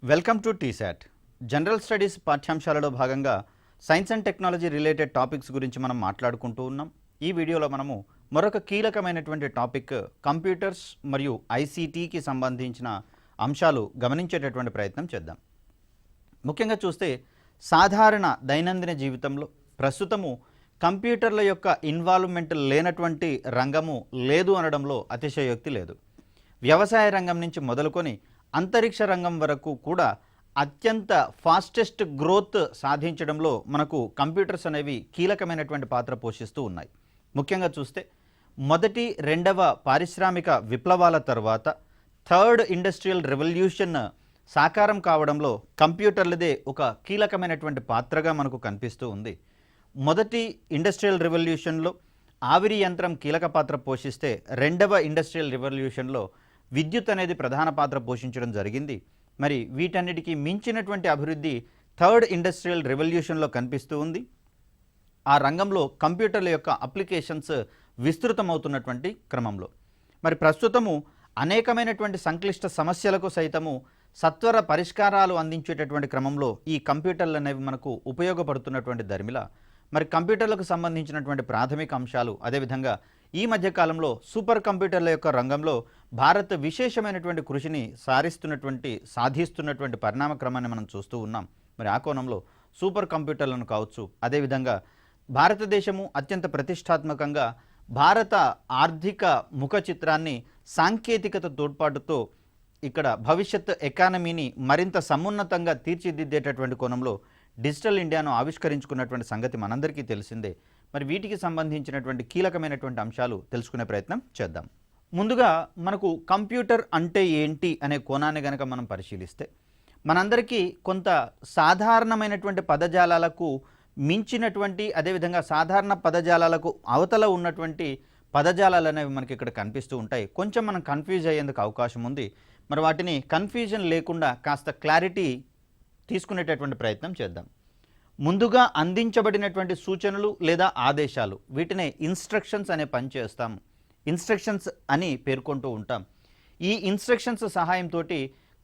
Welcome to TSAT. General studies పాఠ్యాంశాలలో భాగంగా science and technology related topics గురించి మనం మాట్లాడుకుంటూ ఉన్నాం. ఈ వీడియోలో మనము మరొక కీలకమైనటువంటి టాపిక్ కంప్యూటర్స్ మరియు ఐసీటీకి సంబంధించిన అంశాలు గమనించేటటువంటి ప్రయత్నం చేద్దాం. ముఖ్యంగా చూస్తే సాధారణ దైనందిన జీవితంలో ప్రస్తుతము కంప్యూటర్ల యొక్క ఇన్వాల్వ్మెంట్ లేనటువంటి రంగము లేదు అనడంలో అతిశయోక్తి లేదు. వ్యవసాయ రంగం నుంచి మొదలుకొని అంతరిక్ష రంగం వరకు కూడా అత్యంత ఫాస్టెస్ట్ గ్రోత్ సాధించడంలో మనకు కంప్యూటర్స్ అనేవి కీలకమైనటువంటి పాత్ర పోషిస్తూ ఉన్నాయి. ముఖ్యంగా చూస్తే మొదటి రెండవ పారిశ్రామిక విప్లవాల తర్వాత థర్డ్ ఇండస్ట్రియల్ రెవల్యూషన్ సాకారం కావడంలో కంప్యూటర్లదే ఒక కీలకమైనటువంటి పాత్రగా మనకు కనిపిస్తూ ఉంది. మొదటి ఇండస్ట్రియల్ రెవల్యూషన్లో ఆవిరి యంత్రం కీలక పాత్ర పోషిస్తే రెండవ ఇండస్ట్రియల్ రెవల్యూషన్లో విద్యుత్ అనేది ప్రధాన పాత్ర పోషించడం జరిగింది. మరి వీటన్నిటికీ మించినటువంటి అభివృద్ధి థర్డ్ ఇండస్ట్రియల్ రెవల్యూషన్లో కనిపిస్తూ ఉంది. ఆ రంగంలో కంప్యూటర్ల యొక్క అప్లికేషన్స్ విస్తృతమవుతున్నటువంటి క్రమంలో మరి ప్రస్తుతము అనేకమైనటువంటి సంక్లిష్ట సమస్యలకు సైతము సత్వర పరిష్కారాలు అందించేటటువంటి క్రమంలో ఈ కంప్యూటర్లు అనేవి మనకు ఉపయోగపడుతున్నటువంటి ధర్మిల మరి కంప్యూటర్లకు సంబంధించినటువంటి ప్రాథమిక అంశాలు, అదేవిధంగా ఈ మధ్యకాలంలో సూపర్ కంప్యూటర్ల యొక్క రంగంలో భారత్ విశేషమైనటువంటి కృషిని సాధిస్తున్నటువంటి పరిణామ క్రమాన్ని మనం చూస్తూ ఉన్నాం. మరి ఆ కోణంలో సూపర్ కంప్యూటర్లను కావచ్చు, అదేవిధంగా భారతదేశము అత్యంత ప్రతిష్టాత్మకంగా భారత ఆర్థిక ముఖ చిత్రాన్ని సాంకేతికత తోడ్పాటుతో ఇక్కడ భవిష్యత్ ఎకానమీని మరింత సమున్నతంగా తీర్చిదిద్దేటటువంటి కోణంలో డిజిటల్ ఇండియాను ఆవిష్కరించుకున్నటువంటి సంగతి మనందరికీ తెలిసిందే. మరి వీటికి సంబంధించినటువంటి కీలకమైనటువంటి అంశాలు తెలుసుకునే ప్రయత్నం చేద్దాం. ముందుగా మనకు కంప్యూటర్ అంటే ఏంటి అనే కోణాన్ని కనుక మనం పరిశీలిస్తే మనందరికీ కొంత సాధారణమైనటువంటి పదజాలాలకు మించినటువంటి, అదేవిధంగా సాధారణ పదజాలాలకు అవతల ఉన్నటువంటి పదజాలాలు అనేవి మనకి ఇక్కడ కనిపిస్తూ ఉంటాయి. కొంచెం మనం కన్ఫ్యూజ్ అయ్యేందుకు అవకాశం ఉంది. మరి వాటిని కన్ఫ్యూజన్ లేకుండా కాస్త క్లారిటీ తీసుకునేటటువంటి ప్రయత్నం చేద్దాం. ముందుగా అందించబడినటువంటి సూచనలు లేదా ఆదేశాలు, వీటినే ఇన్స్ట్రక్షన్స్ అనే పని చేస్తాము. ఇన్స్ట్రక్షన్స్ అని పేర్కొంటూ ఉంటాం. ఈ ఇన్స్ట్రక్షన్స్ సహాయంతో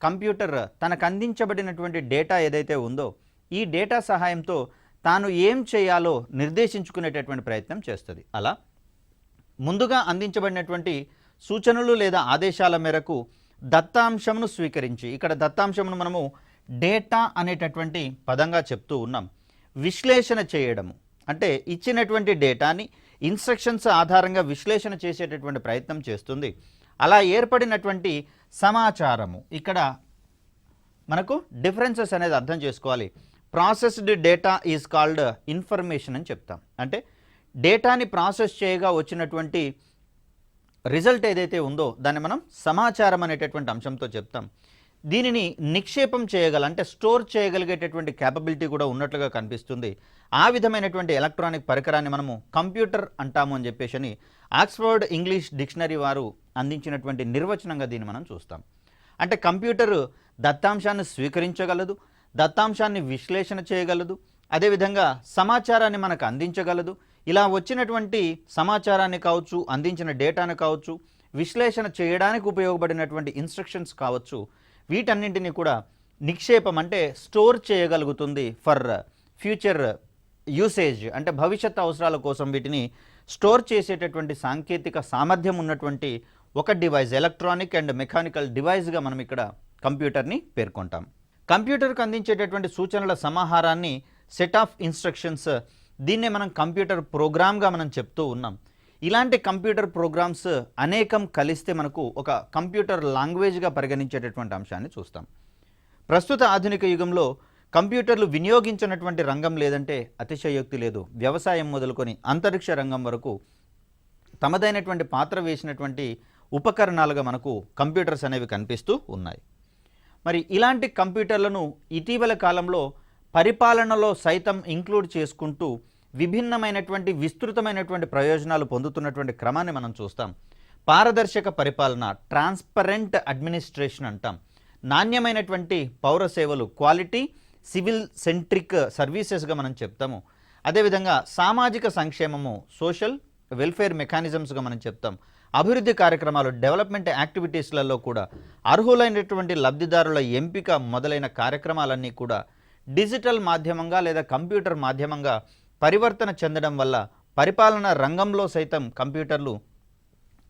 కంప్యూటర్ తనకు అందించబడినటువంటి డేటా ఏదైతే ఉందో ఈ డేటా సహాయంతో తాను ఏం చేయాలో నిర్దేశించుకునేటటువంటి ప్రయత్నం చేస్తుంది. అలా ముందుగా అందించబడినటువంటి సూచనలు లేదా ఆదేశాల మేరకు దత్తాంశమును స్వీకరించి, ఇక్కడ దత్తాంశమును మనము డేటా అనేటటువంటి పదంగా చెప్తూ ఉన్నాం. విశ్లేషణ చేయడము అంటే ఇచ్చినటువంటి డేటాని ఇన్స్ట్రక్షన్స్ ఆధారంగా విశ్లేషణ చేసేటటువంటి ప్రయత్నం చేస్తుంది. అలా ఏర్పడినటువంటి సమాచారము, ఇక్కడ మనకు డిఫరెన్సెస్ అనేది అర్థం చేసుకోవాలి. Processed data is called information అని చెప్తాం. అంటే డేటాని ప్రాసెస్ చేయగా వచ్చినటువంటి రిజల్ట్ ఏదైతే ఉందో దాన్ని మనం సమాచారం అనేటటువంటి అంశంతో చెప్తాం. దీనిని నిక్షేపం చేయగల అంటే స్టోర్ చేయగలిగేటటువంటి క్యాపబిలిటీ కూడా ఉన్నట్లుగా కనిపిస్తుంది. ఆ విధమైనటువంటి ఎలక్ట్రానిక్ పరికరాన్ని మనము కంప్యూటర్ అంటాము అని చెప్పేసి ఆక్స్ఫర్డ్ ఇంగ్లీష్ డిక్షనరీ వారు అందించినటువంటి నిర్వచనంగా దీన్ని మనం చూస్తాం. అంటే కంప్యూటర్ దత్తాంశాన్ని స్వీకరించగలదు, దత్తాంశాన్ని విశ్లేషణ చేయగలదు, అదేవిధంగా సమాచారాన్ని మనకు అందించగలదు. ఇలా వచ్చినటువంటి సమాచారాన్ని కావచ్చు, అందించిన డేటాను కావచ్చు, విశ్లేషణ చేయడానికి ఉపయోగపడినటువంటి ఇన్స్ట్రక్షన్స్ కావచ్చు, వీటన్నింటినీ కూడా నిక్షేపం అంటే స్టోర్ చేయగలుగుతుంది ఫర్ ఫ్యూచర్ యూసేజ్, అంటే భవిష్యత్ అవసరాల కోసం వీటిని స్టోర్ చేసేటటువంటి సాంకేతిక సామర్థ్యం ఉన్నటువంటి ఒక డివైస్, ఎలక్ట్రానిక్ అండ్ మెకానికల్ డివైస్గా మనం ఇక్కడ కంప్యూటర్ని పేర్కొంటాం. కంప్యూటర్కి అందించేటటువంటి సూచనల సమాహారాన్ని సెట్ ఆఫ్ ఇన్స్ట్రక్షన్స్, దీన్నే మనం కంప్యూటర్ ప్రోగ్రామ్గా మనం చెప్తూ ఉన్నాం. ఇలాంటి కంప్యూటర్ ప్రోగ్రామ్స్ అనేకం కలిస్తే మనకు ఒక కంప్యూటర్ లాంగ్వేజ్గా పరిగణించేటటువంటి అంశాన్ని చూస్తాం. ప్రస్తుత ఆధునిక యుగంలో కంప్యూటర్లు వినియోగించినటువంటి రంగం లేదంటే అతిశయోక్తి లేదు. వ్యవసాయం మొదలుకొని అంతరిక్ష రంగం వరకు తమదైనటువంటి పాత్ర వేసినటువంటి ఉపకరణాలుగా మనకు కంప్యూటర్స్ అనేవి కనిపిస్తూ ఉన్నాయి. మరి ఇలాంటి కంప్యూటర్లను ఇటీవల కాలంలో పరిపాలనలో సైతం ఇంక్లూడ్ చేసుకుంటూ విభిన్నమైనటువంటి విస్తృతమైనటువంటి ప్రయోజనాలు పొందుతున్నటువంటి క్రమాన్ని మనం చూస్తాం. పారదర్శక పరిపాలన, ట్రాన్స్పరెంట్ అడ్మినిస్ట్రేషన్ అంటాం. నాణ్యమైనటువంటి పౌర సేవలు, క్వాలిటీ సివిల్ సెంట్రిక్ సర్వీసెస్గా మనం చెప్తాము. అదేవిధంగా సామాజిక సంక్షేమము, సోషల్ వెల్ఫేర్ మెకానిజమ్స్గా మనం చెప్తాం. అభివృద్ధి కార్యక్రమాలు, డెవలప్మెంట్ యాక్టివిటీస్లలో కూడా అర్హులైనటువంటి లబ్ధిదారుల ఎంపిక మొదలైన కార్యక్రమాలన్నీ కూడా డిజిటల్ మాధ్యమంగా లేదా కంప్యూటర్ మాధ్యమంగా పరివర్తన చెందడం వల్ల పరిపాలనా రంగంలో సైతం కంప్యూటర్లు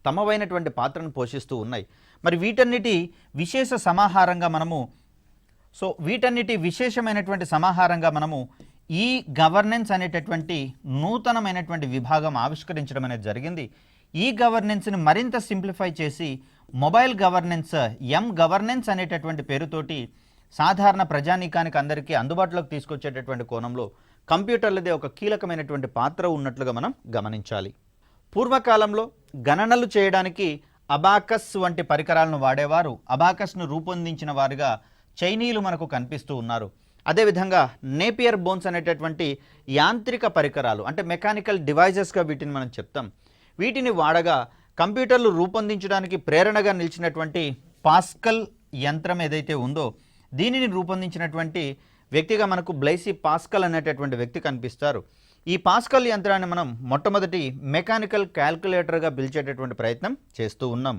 తమవైనటువంటి పాత్రను పోషిస్తూ ఉన్నాయి. మరి వీటన్నిటి విశేష సమాహారంగా మనము వీటన్నిటి విశేషమైనటువంటి సమాహారంగా మనము ఈ గవర్నెన్స్ అనేటటువంటి నూతనమైనటువంటి విభాగం ఆవిష్కరించడం అనేది జరిగింది. ఈ గవర్నెన్స్ని మరింత సింప్లిఫై చేసి మొబైల్ గవర్నెన్స్, గవర్నెన్స్ అనేటటువంటి పేరుతోటి సాధారణ ప్రజానీకానికి అందరికీ అందుబాటులోకి తీసుకొచ్చేటటువంటి కోణంలో కంప్యూటర్లదే ఒక కీలకమైనటువంటి పాత్ర ఉన్నట్లుగా మనం గమనించాలి. పూర్వకాలంలో గణనలు చేయడానికి అబాకస్ వంటి పరికరాలను వాడేవారు. అబాకస్ను రూపొందించిన వారుగా చైనీయులు మనకు కనిపిస్తూ ఉన్నారు. అదేవిధంగా నేపియర్ బోన్స్ అనేటటువంటి యాంత్రిక పరికరాలు, అంటే మెకానికల్ డివైజెస్గా వీటిని మనం చెప్తాం. వీటిని వాడగా కంప్యూటర్లు రూపొందించడానికి ప్రేరణగా నిలిచినటువంటి పాస్కల్ యంత్రం ఏదైతే ఉందో దీనిని రూపొందించినటువంటి వ్యక్తిగా మనకు బ్లైసీ పాస్కల్ అనేటటువంటి వ్యక్తి కనిపిస్తారు. ఈ పాస్కల్ యంత్రాన్ని మనం మొట్టమొదటి మెకానికల్ క్యాల్కులేటర్గా పిలిచేటటువంటి ప్రయత్నం చేస్తూ ఉన్నాం.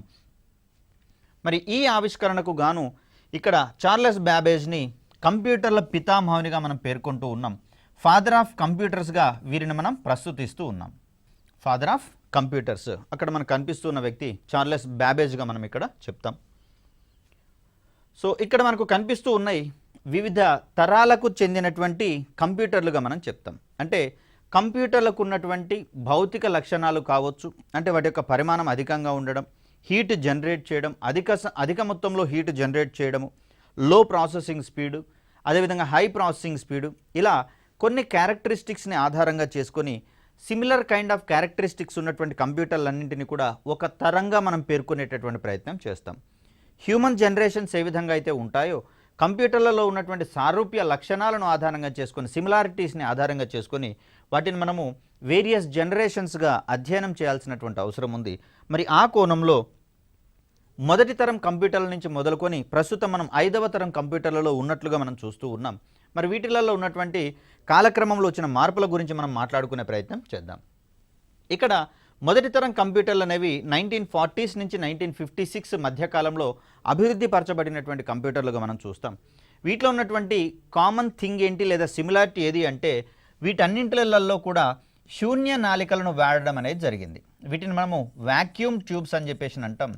మరి ఈ ఆవిష్కరణకు గాను ఇక్కడ చార్లెస్ బ్యాబేజ్ని కంప్యూటర్ల పితామహునిగా మనం పేర్కొంటూ ఉన్నాం. ఫాదర్ ఆఫ్ కంప్యూటర్స్గా వీరిని మనం ప్రస్తుతిస్తూ ఉన్నాం. ఫాదర్ ఆఫ్ కంప్యూటర్స్ అక్కడ మనకు కనిపిస్తున్న వ్యక్తి చార్లెస్ బ్యాబేజ్గా మనం ఇక్కడ చెప్తాం. ఇక్కడ మనకు కనిపిస్తూ ఉన్నాయి వివిధ తరాలకు చెందినటువంటి కంప్యూటర్లుగా మనం చెప్తాం. అంటే కంప్యూటర్లకు ఉన్నటువంటి భౌతిక లక్షణాలు కావచ్చు, అంటే వాటి యొక్క పరిమాణం అధికంగా ఉండడం, హీట్ జనరేట్ చేయడం, అధిక మొత్తంలో హీట్ జనరేట్ చేయడము, లో ప్రాసెసింగ్ స్పీడు, అదేవిధంగా హై ప్రాసెసింగ్ స్పీడు, ఇలా కొన్ని క్యారెక్టరిస్టిక్స్ని ఆధారంగా చేసుకొని సిమిలర్ కైండ్ ఆఫ్ క్యారెక్టరిస్టిక్స్ ఉన్నటువంటి కంప్యూటర్లన్నింటినీ కూడా ఒక తరంగా మనం పేర్కొనేటటువంటి ప్రయత్నం చేస్తాం. హ్యూమన్ జనరేషన్స్ ఏ విధంగా అయితే ఉంటాయో కంప్యూటర్లలో ఉన్నటువంటి సారూప్య లక్షణాలను ఆధారంగా చేసుకొని, సిమిలారిటీస్ని ఆధారంగా చేసుకొని వాటిని మనము వేరియస్ జనరేషన్స్గా అధ్యయనం చేయాల్సినటువంటి అవసరం ఉంది. మరి ఆ కోణంలో మొదటి తరం కంప్యూటర్ల నుంచి మొదలుకొని ప్రస్తుతం మనం 5వ తరం కంప్యూటర్లలో ఉన్నట్లుగా మనం చూస్తూ ఉన్నాం. మరి వీటిలలో ఉన్నటువంటి కాలక్రమంలో వచ్చిన మార్పుల గురించి మనం మాట్లాడుకునే ప్రయత్నం చేద్దాం. ఇక్కడ మొదటి తరం కంప్యూటర్లు అనేవి 1940s నుంచి 1956 మధ్యకాలంలో అభివృద్ధి పరచబడినటువంటి కంప్యూటర్లుగా మనం చూస్తాం. వీటిలో ఉన్నటువంటి కామన్ థింగ్ ఏంటి లేదా సిమిలారిటీ ఏది అంటే వీటన్నింటిలలో కూడా శూన్య నాళికలను వాడడం అనేది జరిగింది. వీటిని మనము వాక్యూమ్ ట్యూబ్స్ అని చెప్పేసి అంటాం.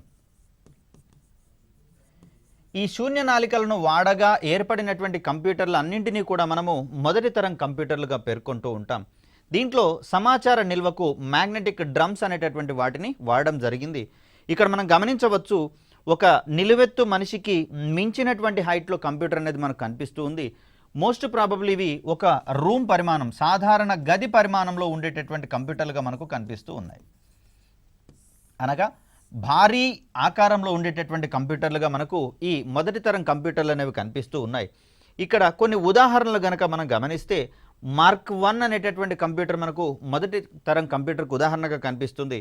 ఈ శూన్య నాళికలను వాడగా ఏర్పడినటువంటి కంప్యూటర్లు అన్నింటినీ కూడా మనము మొదటి తరం కంప్యూటర్లుగా పేర్కొంటూ ఉంటాం. దీంట్లో సమాచార నిల్వకు మ్యాగ్నెటిక్ డ్రమ్స్ అనేటటువంటి వాటిని వాడడం జరిగింది. ఇక్కడ మనం గమనించవచ్చు, ఒక నిలువెత్తు మనిషికి మించినటువంటి హైట్లో కంప్యూటర్ అనేది మనకు కనిపిస్తూ ఉంది. మోస్ట్ ప్రాబబ్లీ ఇవి ఒక రూమ్ పరిమాణం, సాధారణ గది పరిమాణంలో ఉండేటటువంటి కంప్యూటర్లుగా మనకు కనిపిస్తూ ఉన్నాయి. అనగా భారీ ఆకారంలో ఉండేటటువంటి కంప్యూటర్లుగా మనకు ఈ మొదటి తరం కంప్యూటర్లు అనేవి కనిపిస్తూ ఉన్నాయి. ఇక్కడ కొన్ని ఉదాహరణలు కనుక మనం గమనిస్తే మార్క్ 1 అనేటటువంటి కంప్యూటర్ మనకు మొదటి తరం కంప్యూటర్కు ఉదాహరణగా కనిపిస్తుంది.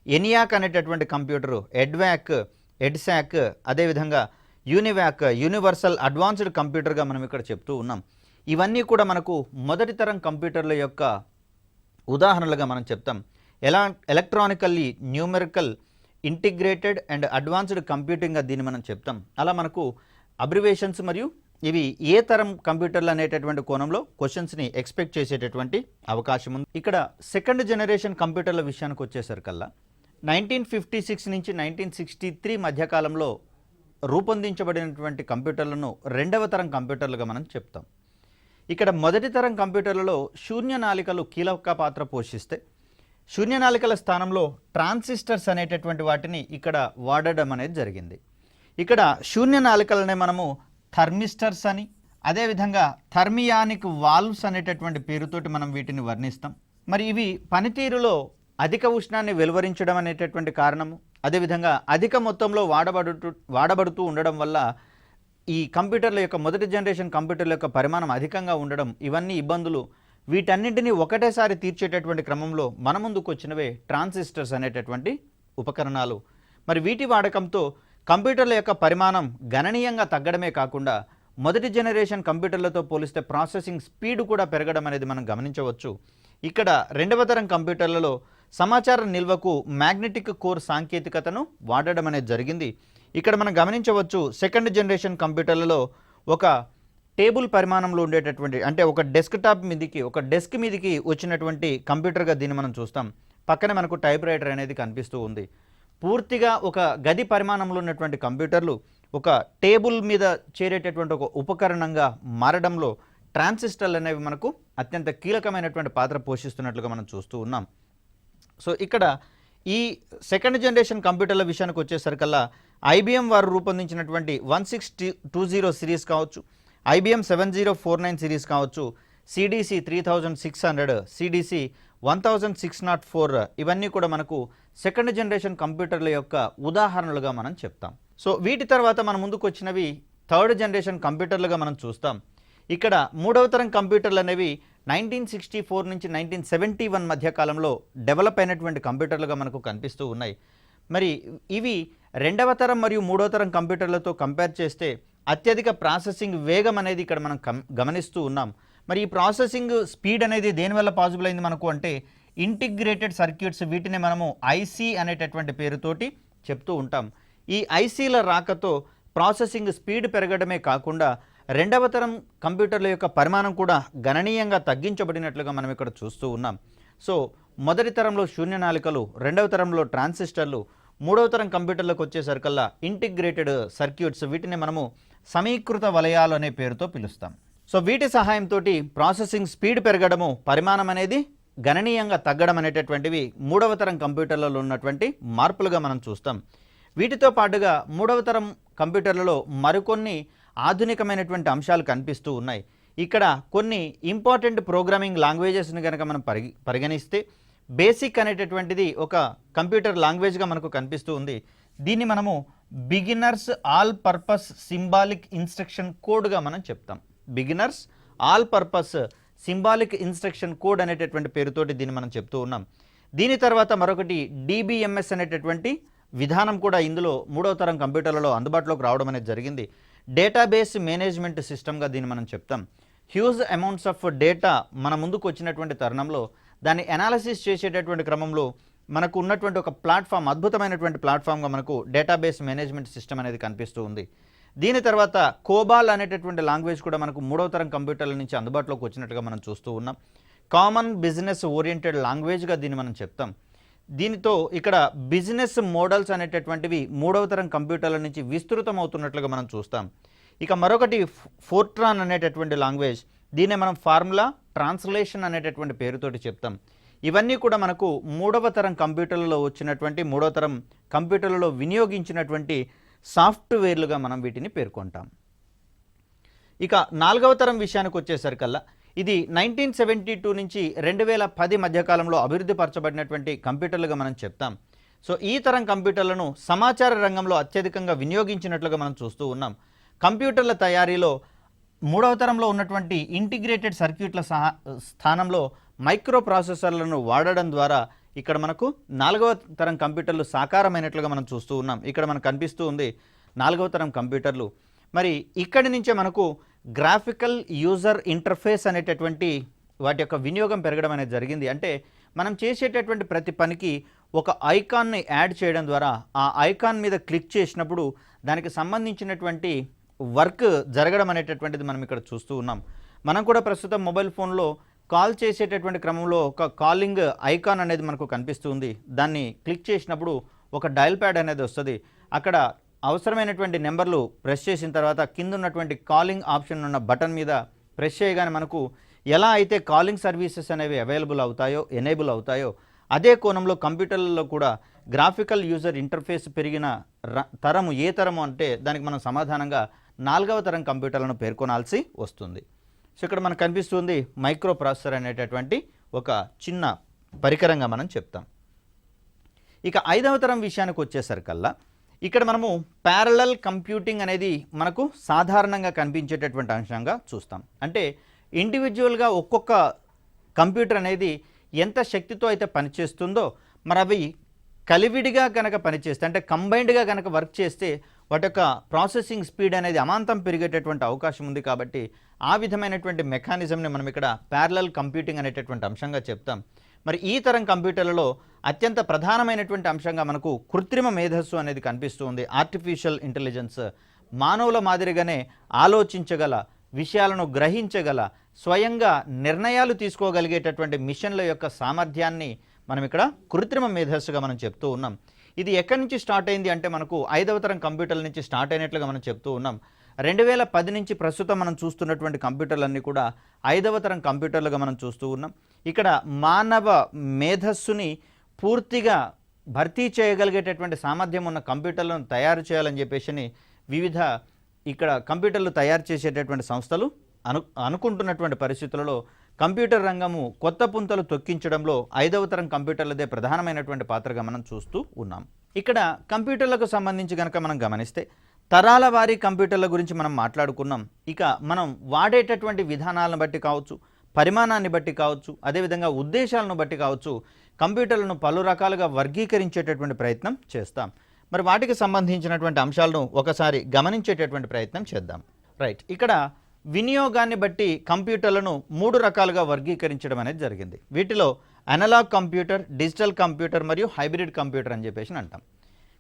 ఎనియాక్ అనేటటువంటి కంప్యూటరు, ఎడ్వాక్, ఎడ్సాక్, అదేవిధంగా యూనివాక్, యూనివర్సల్ అడ్వాన్స్డ్ కంప్యూటర్గా మనం ఇక్కడ చెప్తూ ఉన్నాం. ఇవన్నీ కూడా మనకు మొదటి తరం కంప్యూటర్ల యొక్క ఉదాహరణలుగా మనం చెప్తాం. Electronically numerical integrated and advanced కంప్యూటింగ్గా దీన్ని మనం చెప్తాం. అలా మనకు అబ్రివేషన్స్ మరియు ఇవి ఏ తరం కంప్యూటర్లు అనేటటువంటి కోణంలో క్వశ్చన్స్ని ఎక్స్పెక్ట్ చేసేటటువంటి అవకాశం ఉంది. ఇక్కడ సెకండ్ జనరేషన్ కంప్యూటర్ల విషయానికి వచ్చేసరికల్లా 1956 నుంచి 1963 మధ్యకాలంలో రూపొందించబడినటువంటి కంప్యూటర్లను 2వ తరం కంప్యూటర్లుగా మనం చెప్తాం. ఇక్కడ మొదటి తరం కంప్యూటర్లలో శూన్య నాళికలు కీలక పాత్ర పోషిస్తే శూన్య నాళికల స్థానంలో ట్రాన్సిస్టర్స్ అనేటటువంటి వాటిని ఇక్కడ వాడడం అనేది జరిగింది. ఇక్కడ శూన్య నాళికలనే మనము థర్మిస్టర్స్ అని, అదేవిధంగా థర్మియానిక్ వాల్వ్స్ అనేటటువంటి పేరుతోటి మనం వీటిని వర్ణిస్తాం. మరి ఇవి పనితీరులో అధిక ఉష్ణాన్ని వెలువరించడం అనేటటువంటి కారణము, అదేవిధంగా అధిక మొత్తంలో వాడబడుతూ ఉండడం వల్ల ఈ కంప్యూటర్ల యొక్క మొదటి జనరేషన్ కంప్యూటర్ల యొక్క పరిమాణం అధికంగా ఉండడం, ఇవన్నీ ఇబ్బందులు. వీటన్నింటినీ ఒకటేసారి తీర్చేటటువంటి క్రమంలో మన ముందుకు వచ్చినవే ట్రాన్సిస్టర్స్ అనేటటువంటి ఉపకరణాలు. మరి వీటి వాడకంతో కంప్యూటర్ల యొక్క పరిమాణం గణనీయంగా తగ్గడమే కాకుండా మొదటి జనరేషన్ కంప్యూటర్లతో పోలిస్తే ప్రాసెసింగ్ స్పీడ్ కూడా పెరగడం అనేది మనం గమనించవచ్చు. ఇక్కడ 2వ తరం కంప్యూటర్లలో సమాచార నిల్వకు మ్యాగ్నెటిక్ కోర్ సాంకేతికతను వాడడం అనేది జరిగింది. ఇక్కడ మనం గమనించవచ్చు, సెకండ్ జనరేషన్ కంప్యూటర్లలో ఒక టేబుల్ పరిమాణంలో ఉండేటటువంటి, అంటే ఒక డెస్క్టాప్ మీదకి, ఒక డెస్క్ మీదకి వచ్చినటువంటి కంప్యూటర్గా దీన్ని మనం చూస్తాం. పక్కనే మనకు టైప్ రైటర్ అనేది కనిపిస్తూ ఉంది. పూర్తిగా ఒక గది పరిమాణంలో ఉన్నటువంటి కంప్యూటర్లు ఒక టేబుల్ మీద చేరేటటువంటి ఒక ఉపకరణంగా మారడంలో ట్రాన్సిస్టర్లు అనేవి మనకు అత్యంత కీలకమైనటువంటి పాత్ర పోషిస్తున్నట్లుగా మనం చూస్తూ ఉన్నాం. సో ఇక్కడ ఈ సెకండ్ జనరేషన్ కంప్యూటర్ల విషయానికి వచ్చేసరికల్లా ఐబిఎం వారు రూపొందించినటువంటి 1620 సిరీస్ కావచ్చు, ఐబిఎం 7049 సిరీస్ కావచ్చు, సిడిసి 3600, సిడిసి 1604 ఇవన్నీ కూడా మనకు సెకండ్ జనరేషన్ కంప్యూటర్ల యొక్క ఉదాహరణలుగా మనం చెప్తాం. సో వీటి తర్వాత మన ముందుకు వచ్చినవి థర్డ్ జనరేషన్ కంప్యూటర్లుగా మనం చూస్తాం. ఇక్కడ మూడవ తరం కంప్యూటర్లు అనేవి 1964 నుంచి 1971 మధ్య కాలంలో డెవలప్ అయినటువంటి కంప్యూటర్లుగా మనకు కనిపిస్తూ ఉన్నాయి. మరి ఇవి రెండవ తరం మరియు మూడవ తరం కంప్యూటర్లతో కంపేర్ చేస్తే అత్యధిక ప్రాసెసింగ్ వేగం అనేది ఇక్కడ మనం గమనిస్తూ ఉన్నాం. మరి ఈ ప్రాసెసింగ్ స్పీడ్ అనేది దేనివల్ల పాసిబుల్ అయింది మనకు అంటే ఇంటిగ్రేటెడ్ సర్క్యూట్స్, వీటిని మనము ఐసీ అనేటటువంటి పేరుతోటి చెప్తూ ఉంటాం. ఈ ఐసీల రాకతో ప్రాసెసింగ్ స్పీడ్ పెరగడమే కాకుండా రెండవ తరం కంప్యూటర్ల యొక్క పరిమాణం కూడా గణనీయంగా తగ్గించబడినట్లుగా మనం ఇక్కడ చూస్తూ ఉన్నాం. సో మొదటి తరంలో శూన్యనాళికలు, రెండవ తరంలో ట్రాన్సిస్టర్లు, మూడవ తరం కంప్యూటర్లకు వచ్చేసరికల్లా ఇంటిగ్రేటెడ్ సర్క్యూట్స్, వీటిని మనము సమీకృత వలయాలు అనే పేరుతో పిలుస్తాం. సో వీటి సహాయంతో ప్రాసెసింగ్ స్పీడ్ పెరగడము, పరిమాణం అనేది గణనీయంగా తగ్గడం అనేటటువంటివి మూడవ తరం కంప్యూటర్లలో ఉన్నటువంటి మార్పులుగా మనం చూస్తాం. వీటితో పాటుగా మూడవ తరం కంప్యూటర్లలో మరికొన్ని ఆధునికమైనటువంటి అంశాలు కనిపిస్తూ ఉన్నాయి. ఇక్కడ కొన్ని ఇంపార్టెంట్ ప్రోగ్రామింగ్ లాంగ్వేజెస్ని కనుక మనం పరిగణిస్తే బేసిక్ అనేటటువంటిది ఒక కంప్యూటర్ లాంగ్వేజ్గా మనకు కనిపిస్తూ ఉంది. దీన్ని మనము beginners all purpose symbolic instruction కోడ్గా మనం చెప్తాం. Beginners all purpose symbolic instruction code అనేటటువంటి పేరుతోటి దీన్ని మనం చెప్తూ ఉన్నాం. దీని తర్వాత మరొకటి డిబిఎంఎస్ అనేటటువంటి విధానం కూడా ఇందులో మూడవ తరం కంప్యూటర్లలో అందుబాటులోకి రావడం అనేది జరిగింది. డేటాబేస్ మేనేజ్మెంట్ సిస్టమ్గా దీన్ని మనం చెప్తాం. హ్యూజ్ అమౌంట్స్ ఆఫ్ డేటా మన ముందుకు వచ్చినటువంటి తరుణంలో దాన్ని అనాలిసిస్ చేసేటటువంటి క్రమంలో మనకు ఉన్నటువంటి ఒక ప్లాట్ఫామ్, అద్భుతమైనటువంటి ప్లాట్ఫామ్గా మనకు డేటాబేస్ మేనేజ్మెంట్ సిస్టమ్ అనేది కనిపిస్తూ ఉంది. దీని తర్వాత కోబాల్ అనేటటువంటి లాంగ్వేజ్ కూడా మనకు మూడవ తరం కంప్యూటర్ల నుంచి అందుబాటులోకి వచ్చినట్టుగా మనం చూస్తూ ఉన్నాం. కామన్ బిజినెస్ ఓరియంటెడ్ లాంగ్వేజ్గా దీన్ని మనం చెప్తాం. దీనితో ఇక్కడ బిజినెస్ మోడల్స్ అనేటటువంటివి మూడవ తరం కంప్యూటర్ల నుంచి విస్తృతం అవుతున్నట్లుగా మనం చూస్తాం. ఇక మరొకటి ఫోర్ట్రాన్ అనేటటువంటి లాంగ్వేజ్, దీన్నే మనం ఫార్ములా ట్రాన్స్లేషన్ అనేటటువంటి పేరుతోటి చెప్తాం. ఇవన్నీ కూడా మనకు మూడవ తరం కంప్యూటర్లలో వచ్చినటువంటి, మూడవ తరం కంప్యూటర్లలో వినియోగించినటువంటి సాఫ్ట్వేర్లుగా మనం వీటిని పేర్కొంటాం. ఇక నాలుగవ తరం విషయానికి వచ్చేసరికల్లా ఇది 1972 నుంచి 2010 మధ్యకాలంలో అభివృద్ధి పరచబడినటువంటి కంప్యూటర్లుగా మనం చెప్తాం. సో ఈ తరం కంప్యూటర్లను సమాచార రంగంలో అత్యధికంగా వినియోగించినట్లుగా మనం చూస్తూ ఉన్నాం. కంప్యూటర్ల తయారీలో మూడవ తరంలో ఉన్నటువంటి ఇంటిగ్రేటెడ్ సర్క్యూట్ల స్థానంలో మైక్రో ప్రాసెసర్లను వాడడం ద్వారా ఇక్కడ మనకు నాలుగవ తరం కంప్యూటర్లు సాకారమైనట్లుగా మనం చూస్తూ ఉన్నాం. ఇక్కడ మనకు కనిపిస్తూ ఉంది నాలుగవ తరం కంప్యూటర్లు. మరి ఇక్కడి నుంచే మనకు గ్రాఫికల్ యూజర్ ఇంటర్ఫేస్ అనేటటువంటి వాటి యొక్క వినియోగం పెరగడం అనేది జరిగింది. అంటే మనం చేసేటటువంటి ప్రతి పనికి ఒక ఐకాన్ని యాడ్ చేయడం ద్వారా ఆ ఐకాన్ మీద క్లిక్ చేసినప్పుడు దానికి సంబంధించినటువంటి వర్క్ జరగడం అనేటటువంటిది మనం ఇక్కడ చూస్తూ ఉన్నాం. మనం కూడా ప్రస్తుతం మొబైల్ ఫోన్లో కాల్ చేసేటటువంటి క్రమంలో ఒక కాలింగ్ ఐకాన్ అనేది మనకు కనిపిస్తుంది. దాన్ని క్లిక్ చేసినప్పుడు ఒక డయల్ ప్యాడ్ అనేది వస్తుంది. అక్కడ అవసరమైనటువంటి నెంబర్లు ప్రెస్ చేసిన తర్వాత కింద ఉన్నటువంటి కాలింగ్ ఆప్షన్ ఉన్న బటన్ మీద ప్రెస్ చేయగానే మనకు ఎలా అయితే కాలింగ్ సర్వీసెస్ అనేవి అవైలబుల్ అవుతాయో, ఎనేబుల్ అవుతాయో, అదే కోణంలో కంప్యూటర్లలో కూడా గ్రాఫికల్ యూజర్ ఇంటర్ఫేస్ పెరిగిన తరము ఏ తరము అంటే దానికి మనం సమాధానంగా నాలుగవ తరం కంప్యూటర్లను పేర్కొనాల్సి వస్తుంది. సో ఇక్కడ మనకు కనిపిస్తుంది మైక్రో ప్రాసెసర్ అనేటటువంటి ఒక చిన్న పరికరంగా మనం చెప్తాం. ఇక ఐదవ తరం విషయానికి వచ్చేసరికల్లా ఇక్కడ మనము ప్యారలల్ కంప్యూటింగ్ అనేది మనకు సాధారణంగా కనిపించేటటువంటి అంశంగా చూస్తాం. అంటే ఇండివిజువల్గా ఒక్కొక్క కంప్యూటర్ అనేది ఎంత శక్తితో అయితే పనిచేస్తుందో మరి అవి కలివిడిగా కనుక పనిచేస్తే, అంటే కంబైన్డ్గా కనుక వర్క్ చేస్తే వాటి యొక్క ప్రాసెసింగ్ స్పీడ్ అనేది అమాంతం పెరిగేటటువంటి అవకాశం ఉంది. కాబట్టి ఆ విధమైనటువంటి మెకానిజంని మనం ఇక్కడ ప్యారలల్ కంప్యూటింగ్ అనేటటువంటి అంశంగా చెప్తాం. మరి ఈ తరం కంప్యూటర్లలో అత్యంత ప్రధానమైనటువంటి అంశంగా మనకు కృత్రిమ మేధస్సు అనేది కనిపిస్తూ ఉంది. ఆర్టిఫిషియల్ ఇంటెలిజెన్స్ మానవుల మాదిరిగానే ఆలోచించగల, విషయాలను గ్రహించగల, స్వయంగా నిర్ణయాలు తీసుకోగలిగేటటువంటి మిషన్ల యొక్క సామర్థ్యాన్ని మనం ఇక్కడ కృత్రిమ మేధస్సుగా మనం చెప్తూ ఉన్నాం. ఇది ఎక్కడి నుంచి స్టార్ట్ అయింది అంటే మనకు 5వ తరం కంప్యూటర్ల నుంచి స్టార్ట్ అయినట్లుగా మనం చెప్తూ ఉన్నాం. 2010 నుంచి ప్రస్తుతం మనం చూస్తున్నటువంటి కంప్యూటర్లన్నీ కూడా 5వ తరం కంప్యూటర్లుగా మనం చూస్తూ ఉన్నాం. ఇక్కడ మానవ మేధస్సుని పూర్తిగా భర్తీ చేయగలిగేటటువంటి సామర్థ్యం ఉన్న కంప్యూటర్లను తయారు చేయాలని చెప్పేసి వివిధ ఇక్కడ కంప్యూటర్లు తయారు చేసేటటువంటి సంస్థలు అనుకుంటున్నటువంటి పరిస్థితులలో కంప్యూటర్ రంగము కొత్త పుంతలు తొక్కించడంలో 5వ తరం కంప్యూటర్లదే ప్రధానమైనటువంటి పాత్రగా మనం చూస్తూ ఉన్నాం. ఇక్కడ కంప్యూటర్లకు సంబంధించి కనుక మనం గమనిస్తే తరాల వారీ కంప్యూటర్ల గురించి మనం మాట్లాడుకున్నాం. ఇక మనం వాడేటటువంటి విధానాలను బట్టి కావచ్చు, పరిమాణాన్ని బట్టి కావచ్చు, అదేవిధంగా ఉద్దేశాలను బట్టి కావచ్చు, కంప్యూటర్లను పలు రకాలుగా వర్గీకరించేటటువంటి ప్రయత్నం చేస్తాం. మరి వాటికి సంబంధించినటువంటి అంశాలను ఒకసారి గమనించేటటువంటి ప్రయత్నం చేద్దాం. రైట్, ఇక్కడ వినియోగాన్ని బట్టి కంప్యూటర్లను 3 రకాలుగా వర్గీకరించడం అనేది జరిగింది. వీటిలో అనలాగ్ కంప్యూటర్, డిజిటల్ కంప్యూటర్ మరియు హైబ్రిడ్ కంప్యూటర్ అని చెప్పేసి అంటాం.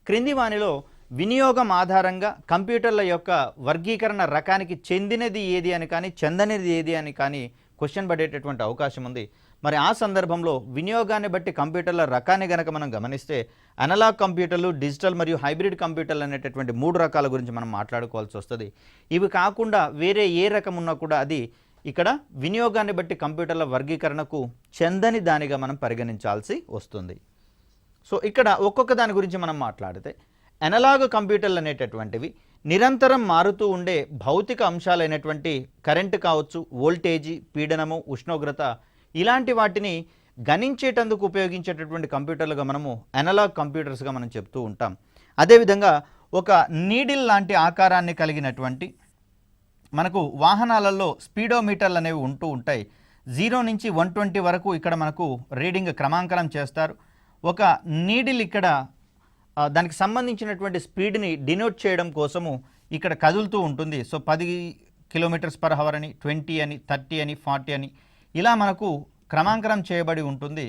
క్రింది వానిలో వినియోగం ఆధారంగా కంప్యూటర్ల యొక్క వర్గీకరణ రకానికి చెందినది ఏది అని కానీ చెందనిది ఏది అని కానీ క్వశ్చన్ పడేటటువంటి అవకాశం ఉంది. మరి ఆ సందర్భంలో వినియోగాన్ని బట్టి కంప్యూటర్ల రకాన్ని గనక మనం గమనిస్తే అనలాగ్ కంప్యూటర్లు, డిజిటల్ మరియు హైబ్రిడ్ కంప్యూటర్లు అనేటటువంటి 3 రకాల గురించి మనం మాట్లాడుకోవాల్సి వస్తుంది. ఇవి కాకుండా వేరే ఏ రకం ఉన్నా కూడా అది ఇక్కడ వినియోగాన్ని బట్టి కంప్యూటర్ల వర్గీకరణకు చెందని దానిగా మనం పరిగణించాల్సి వస్తుంది. సో ఇక్కడ ఒక్కొక్క దాని గురించి మనం మాట్లాడితే అనలాగ్ కంప్యూటర్లు అనేటటువంటివి నిరంతరం మారుతూ ఉండే భౌతిక అంశాలైనటువంటి కరెంటు కావచ్చు, వోల్టేజీ, పీడనము, ఉష్ణోగ్రత ఇలాంటి వాటిని గణించేటందుకు ఉపయోగించేటటువంటి కంప్యూటర్లుగా మనము అనలాగ్ కంప్యూటర్స్గా మనం చెప్తూ ఉంటాం. అదేవిధంగా ఒక నీడిల్ లాంటి ఆకారాన్ని కలిగినటువంటి మనకు వాహనాలలో స్పీడోమీటర్లు అనేవి ఉంటూ ఉంటాయి. 0 నుంచి 120 వరకు ఇక్కడ మనకు రీడింగ్ క్రమాంకనం చేస్తారు. ఒక నీడిల్ ఇక్కడ దానికి సంబంధించినటువంటి స్పీడ్ని డినోట్ చేయడం కోసము ఇక్కడ కదులుతూ ఉంటుంది. సో 10 km/h అని, 20 అని, 30 అని, 40 అని ఇలా మనకు క్రమాంకనం చేయబడి ఉంటుంది.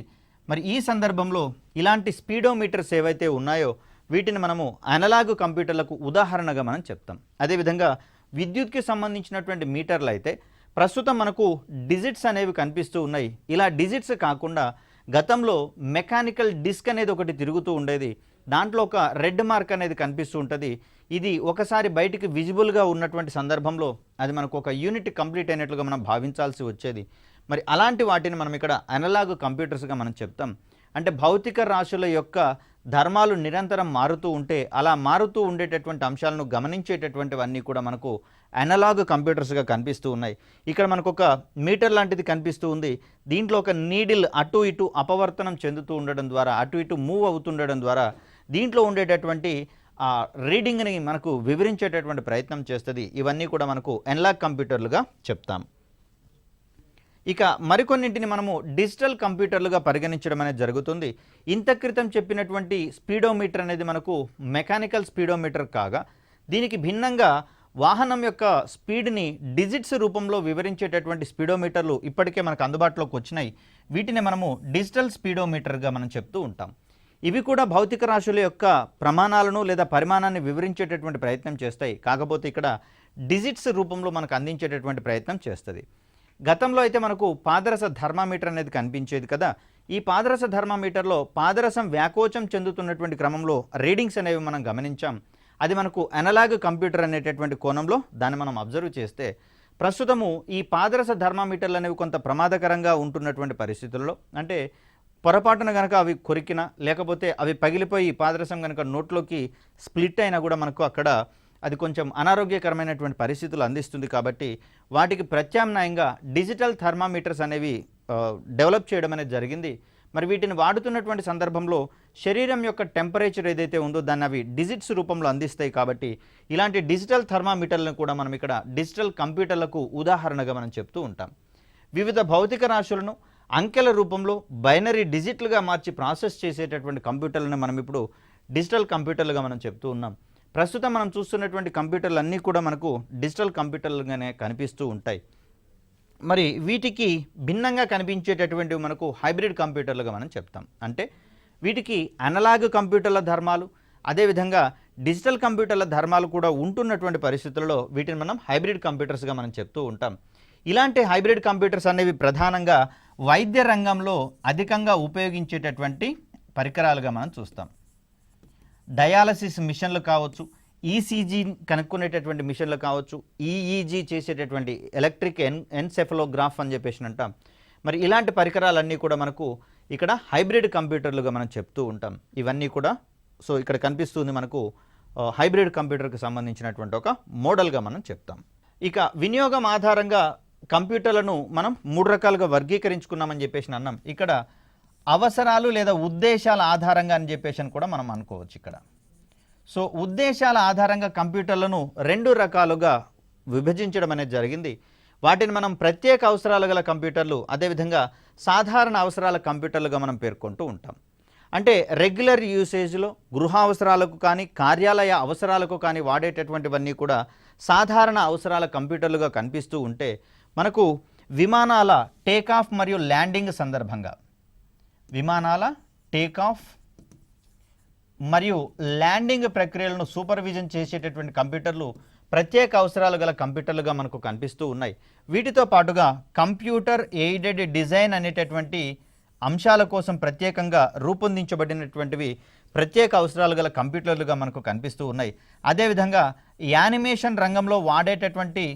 మరి ఈ సందర్భంలో ఇలాంటి స్పీడోమీటర్స్ ఏవైతే ఉన్నాయో వీటిని మనము అనలాగ్ కంప్యూటర్లకు ఉదాహరణగా మనం చెప్తాం. అదేవిధంగా విద్యుత్కి సంబంధించినటువంటి మీటర్లు అయితే ప్రస్తుతం మనకు డిజిట్స్ అనేవి కనిపిస్తూ ఉన్నాయి. ఇలా డిజిట్స్ కాకుండా గతంలో మెకానికల్ డిస్క్ అనేది ఒకటి తిరుగుతూ ఉండేది. దాంట్లో ఒక రెడ్ మార్క్ అనేది కనిపిస్తూ ఉంటుంది. ఇది ఒకసారి బయటికి విజిబుల్గా ఉన్నటువంటి సందర్భంలో అది మనకు ఒక యూనిట్ కంప్లీట్ అయినట్లుగా మనం భావించాల్సి వచ్చేది. మరి అలాంటి వాటిని మనం ఇక్కడ అనలాగ్ కంప్యూటర్స్గా మనం చెప్తాం. అంటే భౌతిక రాశుల యొక్క ధర్మాలు నిరంతరం మారుతూ ఉంటే అలా మారుతూ ఉండేటటువంటి అంశాలను గమనించేటటువంటివన్నీ కూడా మనకు అనలాగ్ కంప్యూటర్స్గా కనిపిస్తూ ఉన్నాయి. ఇక్కడ మనకు ఒక మీటర్ లాంటిది కనిపిస్తూ ఉంది. దీంట్లో ఒక నీడిల్ అటు ఇటు అపవర్తనం చెందుతూ ఉండడం ద్వారా, అటు ఇటు మూవ్ అవుతుండడం ద్వారా దీంట్లో ఉండేటటువంటి రీడింగ్ని మనకు వివరించేటటువంటి ప్రయత్నం చేస్తుంది. ఇవన్నీ కూడా మనకు అనలాగ్ కంప్యూటర్లుగా చెప్తాం. ఇక మరికొన్నింటిని మనము డిజిటల్ కంప్యూటర్లుగా పరిగణించడం అనేది జరుగుతుంది. ఇంత క్రితం చెప్పినటువంటి స్పీడోమీటర్ అనేది మనకు మెకానికల్ స్పీడోమీటర్ కాగా దీనికి భిన్నంగా వాహనం యొక్క స్పీడ్ని డిజిట్స్ రూపంలో వివరించేటటువంటి స్పీడోమీటర్లు ఇప్పటికే మనకు అందుబాటులోకి వచ్చినాయి. వీటిని మనము డిజిటల్ స్పీడోమీటర్గా మనం చెప్తూ ఉంటాం. ఇవి కూడా భౌతిక రాశుల యొక్క ప్రమాణాలను లేదా పరిమాణాన్ని వివరించేటటువంటి ప్రయత్నం చేస్తాయి. కాకపోతే ఇక్కడ డిజిట్స్ రూపంలో మనకు అందించేటటువంటి ప్రయత్నం చేస్తుంది. గతంలో అయితే మనకు పాదరస థర్మామీటర్ అనేది కనిపించేది కదా. ఈ పాదరస థర్మామీటర్లో పాదరసం వ్యాకోచం చెందుతున్నటువంటి క్రమంలో రీడింగ్స్ అనేవి మనం గమనించాం. అది మనకు అనలాగ్ కంప్యూటర్ అనేటటువంటి కోణంలో దాన్ని మనం అబ్జర్వ్ చేస్తే ప్రస్తుతము ఈ పాదరస థర్మామీటర్లు అనేవి కొంత ప్రమాదకరంగా ఉంటున్నటువంటి పరిస్థితుల్లో, అంటే పొరపాటున కనుక అవి కొరికినా లేకపోతే అవి పగిలిపోయి పాదరసం కనుక నోట్లోకి స్ప్లిట్ అయినా కూడా మనకు అక్కడ అది కొంచెం అనారోగ్యకరమైనటువంటి పరిస్థితులు అందిస్తుంది. కాబట్టి వాటికి ప్రత్యామ్నాయంగా డిజిటల్ థర్మామీటర్స్ అనేవి డెవలప్ చేయడం అనేది జరిగింది. మరి వీటిని వాడుతున్నటువంటి సందర్భంలో శరీరం యొక్క టెంపరేచర్ ఏదైతే ఉందో దాన్ని అవి డిజిట్స్ రూపంలో అందిస్తాయి. కాబట్టి ఇలాంటి డిజిటల్ థర్మామీటర్లను కూడా మనం ఇక్కడ డిజిటల్ కంప్యూటర్లకు ఉదాహరణగా మనం చెప్తూ ఉంటాం. వివిధ భౌతిక రాశులను అంకెల రూపంలో బైనరీ డిజిట్లుగా మార్చి ప్రాసెస్ చేసేటటువంటి కంప్యూటర్లను మనం ఇప్పుడు డిజిటల్ కంప్యూటర్లుగా మనం చెప్తూ ఉన్నాం. ప్రస్తుతం మనం చూస్తున్నటువంటి కంప్యూటర్లు అన్నీ కూడా మనకు డిజిటల్ కంప్యూటర్లుగానే కనిపిస్తూ ఉంటాయి. మరి వీటికి భిన్నంగా కనిపించేటటువంటివి మనకు హైబ్రిడ్ కంప్యూటర్లుగా మనం చెప్తాం. అంటే వీటికి అనలాగ్ కంప్యూటర్ల ధర్మాలు, అదేవిధంగా డిజిటల్ కంప్యూటర్ల ధర్మాలు కూడా ఉంటున్నటువంటి పరిస్థితుల్లో వీటిని మనం హైబ్రిడ్ కంప్యూటర్స్గా మనం చెప్తూ ఉంటాం. ఇలాంటి హైబ్రిడ్ కంప్యూటర్స్ అనేవి ప్రధానంగా వైద్య రంగంలో అధికంగా ఉపయోగించేటటువంటి పరికరాలుగా మనం చూస్తాం. డయాలసిస్ మిషన్లు కావచ్చు, ఈసీజీ కనుక్కునేటటువంటి మిషన్లు కావచ్చు, ఈఈజీ చేసేటటువంటి ఎలక్ట్రిక్ ఎన్సెఫలోగ్రాఫ్ అని చెప్పేసి అంటాం. మరి ఇలాంటి పరికరాలన్నీ కూడా మనకు ఇక్కడ హైబ్రిడ్ కంప్యూటర్లుగా మనం చెప్తూ ఉంటాం. ఇవన్నీ కూడా సో ఇక్కడ కనిపిస్తుంది మనకు హైబ్రిడ్ కంప్యూటర్కి సంబంధించినటువంటి ఒక మోడల్గా మనం చెప్తాం. ఇక వినియోగం ఆధారంగా కంప్యూటర్లను మనం 3 రకాలుగా వర్గీకరించుకున్నామని చెప్పేసి అన్నాం. ఇక్కడ అవసరాలు లేదా ఉద్దేశాల ఆధారంగా అని చెప్పేసి కూడా మనం అనుకోవచ్చు. ఇక్కడ సో ఉద్దేశాల ఆధారంగా కంప్యూటర్లను 2 రకాలుగా విభజించడం అనేది జరిగింది. వాటిని మనం ప్రత్యేక అవసరాలు గల కంప్యూటర్లు, అదేవిధంగా సాధారణ అవసరాల కంప్యూటర్లుగా మనం పేర్కొంటూ ఉంటాం. అంటే రెగ్యులర్ యూసేజ్లో గృహ అవసరాలకు కానీ కార్యాలయ అవసరాలకు కానీ వాడేటటువంటివన్నీ కూడా సాధారణ అవసరాల కంప్యూటర్లుగా కనిపిస్తూ ఉంటే, మనకు విమానాల టేకాఫ్ మరియు ల్యాండింగ్ సందర్భంగా విమానాల టేకాఫ్ మరియు ల్యాండింగ్ ప్రక్రియలను సూపర్విజన్ చేసేటటువంటి కంప్యూటర్లు ప్రత్యేక అవసరాలు గల కంప్యూటర్లుగా మనకు కనిపిస్తూ ఉన్నాయి. వీటితో పాటుగా కంప్యూటర్ ఎయిడెడ్ డిజైన్ అనేటటువంటి అంశాల కోసం ప్రత్యేకంగా రూపొందించబడినటువంటివి ప్రత్యేక అవసరాలు గల కంప్యూటర్లుగా మనకు కనిపిస్తూ ఉన్నాయి. అదేవిధంగా యానిమేషన్ రంగంలో వాడేటటువంటి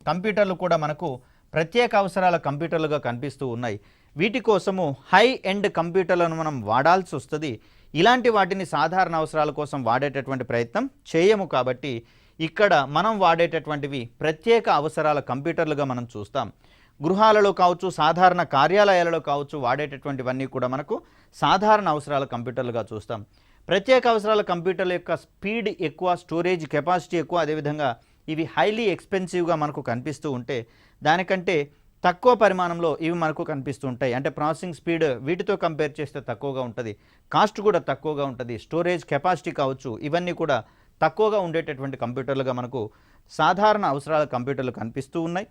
కంప్యూటర్లు కూడా మనకు ప్రత్యేక అవసరాల కంప్యూటర్లుగా కనిపిస్తూ ఉన్నాయి. వీటి కోసము హై ఎండ్ కంప్యూటర్లను మనం వాడాల్సి వస్తుంది. ఇలాంటి వాటిని సాధారణ అవసరాల కోసం వాడేటటువంటి ప్రయత్నం చేయము. కాబట్టి ఇక్కడ మనం వాడేటటువంటివి ప్రత్యేక అవసరాల కంప్యూటర్లుగా మనం చూస్తాం. గృహాలలో కావచ్చు, సాధారణ కార్యాలయాలలో కావచ్చు వాడేటటువంటివన్నీ కూడా మనకు సాధారణ అవసరాల కంప్యూటర్లుగా చూస్తాం. ప్రత్యేక అవసరాల కంప్యూటర్ల యొక్క స్పీడ్ ఎక్కువ, స్టోరేజ్ కెపాసిటీ ఎక్కువ, అదేవిధంగా ఇవి హైలీ ఎక్స్పెన్సివ్గా మనకు కనిపిస్తూ ఉంటే దానికంటే తక్కువ పరిమాణంలో ఇవి మనకు కనిపిస్తూ ఉంటాయి. అంటే ప్రాసెసింగ్ స్పీడ్ వీటితో కంపేర్ చేస్తే తక్కువగా ఉంటుంది, కాస్ట్ కూడా తక్కువగా ఉంటుంది, స్టోరేజ్ కెపాసిటీ కావచ్చు, ఇవన్నీ కూడా తక్కువగా ఉండేటటువంటి కంప్యూటర్లుగా మనకు సాధారణ అవసరాల కంప్యూటర్లు కనిపిస్తూ ఉన్నాయి.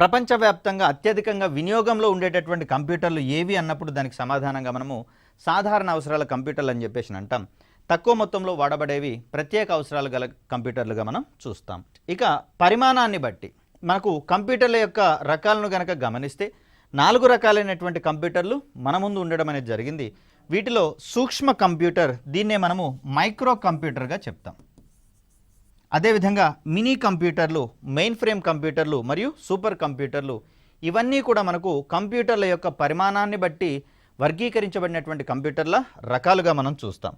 ప్రపంచవ్యాప్తంగా అత్యధికంగా వినియోగంలో ఉండేటటువంటి కంప్యూటర్లు ఏవి అన్నప్పుడు దానికి సమాధానంగా మనము సాధారణ అవసరాల కంప్యూటర్లు అని చెప్పేసి అంటాం. తక్కువ మొత్తంలో వాడబడేవి ప్రత్యేక అవసరాలు గల కంప్యూటర్లుగా మనం చూస్తాం. ఇక పరిమాణాన్ని బట్టి మనకు కంప్యూటర్ల యొక్క రకాలను కనుక గమనిస్తే 4 రకాలైనటువంటి కంప్యూటర్లు మన ముందు ఉండడం అనేది జరిగింది. వీటిలో సూక్ష్మ కంప్యూటర్, దీన్నే మనము మైక్రో కంప్యూటర్గా చెప్తాం. అదేవిధంగా మినీ కంప్యూటర్లు, మెయిన్ ఫ్రేమ్ కంప్యూటర్లు మరియు సూపర్ కంప్యూటర్లు, ఇవన్నీ కూడా మనకు కంప్యూటర్ల యొక్క పరిమాణాన్ని బట్టి వర్గీకరించబడినటువంటి కంప్యూటర్ల రకాలుగా మనం చూస్తాం.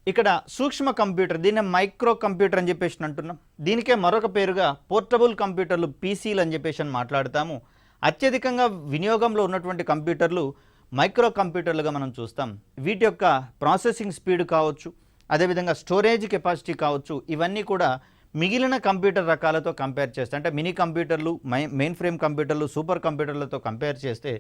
ఇక్కడ సూక్ష్మ కంప్యూటర్, దీన్ని మైక్రో కంప్యూటర్ అని చెప్పేసి అంటున్నాం. దీనికే మరొక పేరుగా పోర్టబుల్ కంప్యూటర్లు, పీసీలు అని చెప్పేసి మాట్లాడతాము. అత్యధికంగా వినియోగంలో ఉన్నటువంటి కంప్యూటర్లు మైక్రో కంప్యూటర్లుగా మనం చూస్తాం. వీటి యొక్క ప్రాసెసింగ్ స్పీడ్ కావచ్చు, అదేవిధంగా స్టోరేజ్ కెపాసిటీ కావచ్చు, ఇవన్నీ కూడా మిగిలిన కంప్యూటర్ రకాలతో కంపేర్ చేస్తే, అంటే మినీ కంప్యూటర్లు, మెయిన్ ఫ్రేమ్ కంప్యూటర్లు, సూపర్ కంప్యూటర్లతో కంపేర్ చేస్తే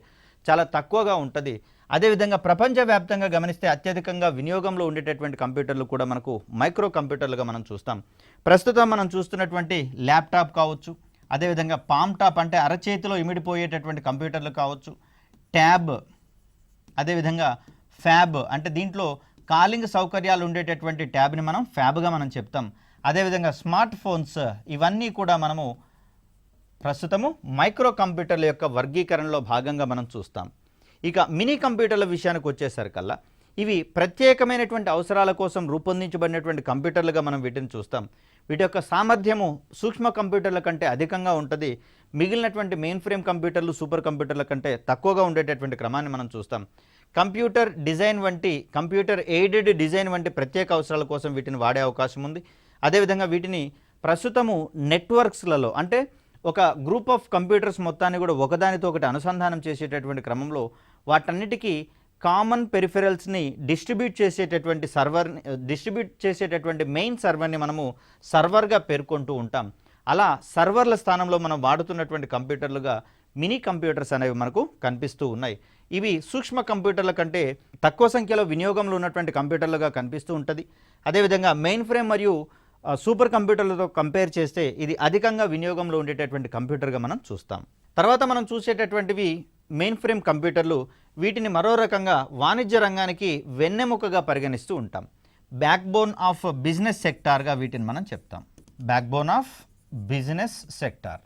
చాలా తక్కువగా ఉంటుంది. అదేవిధంగా ప్రపంచవ్యాప్తంగా గమనిస్తే అత్యధికంగా వినియోగంలో ఉండేటటువంటి కంప్యూటర్లు కూడా మనకు మైక్రో కంప్యూటర్లుగా మనం చూస్తాం. ప్రస్తుతం మనం చూస్తున్నటువంటి ల్యాప్టాప్ కావచ్చు, అదేవిధంగా పామ్ టాప్ అంటే అరచేతిలో ఇమిడిపోయేటటువంటి కంప్యూటర్లు కావచ్చు, ట్యాబ్, అదేవిధంగా ఫ్యాబ్ అంటే దీంట్లో కాలింగ్ సౌకర్యాలు ఉండేటటువంటి ట్యాబ్ని మనం ఫ్యాబ్గా మనం చెప్తాం. అదేవిధంగా స్మార్ట్ ఫోన్స్, ఇవన్నీ కూడా మనము ప్రస్తుతము మైక్రో కంప్యూటర్ల యొక్క వర్గీకరణలో భాగంగా మనం చూస్తాం. ఇక మినీ కంప్యూటర్ల విషయానికి వచ్చేసరికల్లా ఇవి ప్రత్యేకమైనటువంటి అవసరాల కోసం రూపొందించబడినటువంటి కంప్యూటర్లుగా మనం వీటిని చూస్తాం. వీటి యొక్క సామర్థ్యము సూక్ష్మ కంప్యూటర్ల కంటే అధికంగా ఉంటుంది. మిగిలినటువంటి మెయిన్ ఫ్రేమ్ కంప్యూటర్లు, సూపర్ కంప్యూటర్ల కంటే తక్కువగా ఉండేటటువంటి క్రమాన్ని మనం చూస్తాం. కంప్యూటర్ డిజైన్ వంటి, కంప్యూటర్ ఎయిడెడ్ డిజైన్ వంటి ప్రత్యేక అవసరాల కోసం వీటిని వాడే అవకాశం ఉంది. అదేవిధంగా వీటిని ప్రస్తుతము నెట్వర్క్స్లలో, అంటే ఒక గ్రూప్ ఆఫ్ కంప్యూటర్స్ మొత్తాన్ని కూడా ఒకదానితో ఒకటి అనుసంధానం చేసేటటువంటి క్రమంలో వాటన్నిటికీ కామన్ పెరిఫెరల్స్ని డిస్ట్రిబ్యూట్ చేసేటటువంటి మెయిన్ సర్వర్ని మనము సర్వర్గా పేర్కొంటూ ఉంటాం. అలా సర్వర్ల స్థానంలో మనం వాడుతున్నటువంటి కంప్యూటర్లుగా మినీ కంప్యూటర్స్ అనేవి మనకు కనిపిస్తూ ఉన్నాయి. ఇవి సూక్ష్మ కంప్యూటర్ల కంటే తక్కువ సంఖ్యలో వినియోగంలో ఉన్నటువంటి కంప్యూటర్లుగా కనిపిస్తూ ఉంటుంది. అదేవిధంగా మెయిన్ ఫ్రేమ్ మరియు సూపర్ కంప్యూటర్లతో కంపేర్ చేస్తే ఇది అధికంగా వినియోగంలో ఉండేటటువంటి కంప్యూటర్గా మనం చూస్తాం. తర్వాత మనం చూసేటటువంటివి మెయిన్ ఫ్రేమ్ కంప్యూటర్లు. వీటిని మరో రకంగా వాణిజ్య రంగానికి వెన్నెముకగా పరిగణిస్తూ ఉంటాం. బ్యాక్ బోన్ ఆఫ్ బిజినెస్ సెక్టార్గా వీటిని మనం చెప్తాం. Back bone of business sector.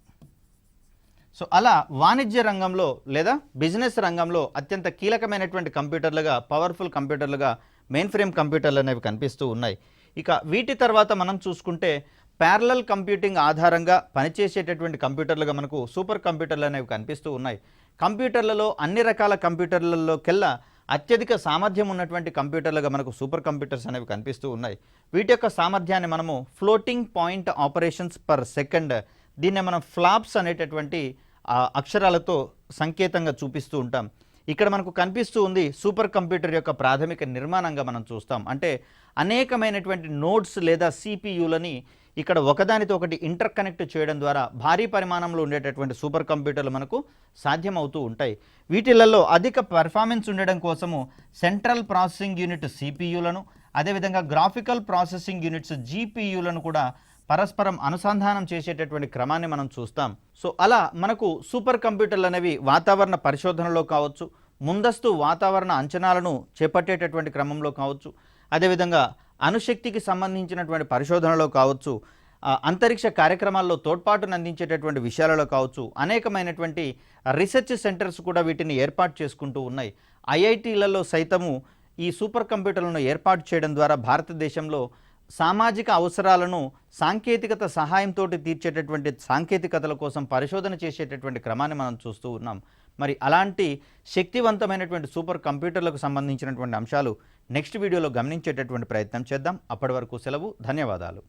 So అలా వాణిజ్య రంగంలో లేదా బిజినెస్ రంగంలో అత్యంత కీలకమైనటువంటి కంప్యూటర్లుగా, పవర్ఫుల్ కంప్యూటర్లుగా మెయిన్ ఫ్రేమ్ కంప్యూటర్లు అనేవి కనిపిస్తూ ఉన్నాయి. ఇక వీటి తర్వాత మనం చూసుకుంటే ప్యారలల్ కంప్యూటింగ్ ఆధారంగా పనిచేసేటటువంటి కంప్యూటర్లుగా మనకు సూపర్ కంప్యూటర్లు అనేవి కనిపిస్తూ ఉన్నాయి. కంప్యూటర్లలో అన్ని రకాల కంప్యూటర్లలోకెల్లా అత్యధిక సామర్థ్యం ఉన్నటువంటి కంప్యూటర్లుగా మనకు సూపర్ కంప్యూటర్స్ అనేవి కనిపిస్తూ ఉన్నాయి. వీటి యొక్క సామర్థ్యాన్ని మనము floating point operations per second, దీన్నే మనం ఫ్లాప్స్ అనేటటువంటి అక్షరాలతో సంకేతంగా చూపిస్తూ ఉంటాం. ఇక్కడ మనకు కనిపిస్తూ ఉంది సూపర్ కంప్యూటర్ యొక్క ప్రాథమిక నిర్మాణంగా మనం చూస్తాం. అంటే అనేకమైనటువంటి నోడ్స్ లేదా సిపియులని ఇక్కడ ఒకదానితో ఒకటి ఇంటర్ కనెక్ట్ చేయడం ద్వారా భారీ పరిమాణంలో ఉండేటటువంటి సూపర్ కంప్యూటర్లు మనకు సాధ్యమవుతూ ఉంటాయి. వీటిలలో అధిక పెర్ఫార్మెన్స్ ఉండడం కోసము సెంట్రల్ ప్రాసెసింగ్ యూనిట్ సిపియులను, అదేవిధంగా గ్రాఫికల్ ప్రాసెసింగ్ యూనిట్స్ జిపియులను కూడా పరస్పరం అనుసంధానం చేసేటటువంటి క్రమాన్ని మనం చూస్తాం. సో అలా మనకు సూపర్ కంప్యూటర్లు అనేవి వాతావరణ పరిశోధనలో కావచ్చు, ముందస్తు వాతావరణ అంచనాలను చేపట్టేటటువంటి క్రమంలో కావచ్చు, అదేవిధంగా అణుశక్తికి సంబంధించినటువంటి పరిశోధనలో కావచ్చు, అంతరిక్ష కార్యక్రమాల్లో తోడ్పాటును అందించేటటువంటి విషయాలలో కావచ్చు, అనేకమైనటువంటి రీసెర్చ్ సెంటర్స్ కూడా వీటిని ఏర్పాటు చేసుకుంటూ ఉన్నాయి. ఐఐటీలలో సైతము ఈ సూపర్ కంప్యూటర్లను ఏర్పాటు చేయడం ద్వారా భారతదేశంలో సామాజిక అవసరాలను సాంకేతికత సహాయంతో తీర్చేటటువంటి సాంకేతికతల కోసం పరిశోధన చేసేటటువంటి క్రమాన్ని మనం చూస్తూ ఉన్నాం. మరి అలాంటి శక్తివంతమైనటువంటి సూపర్ కంప్యూటర్లకు సంబంధించినటువంటి అంశాలు నెక్స్ట్ వీడియోలో గమనించేటటువంటి ప్రయత్నం చేద్దాం. అప్పటి వరకు సెలవు. ధన్యవాదాలు.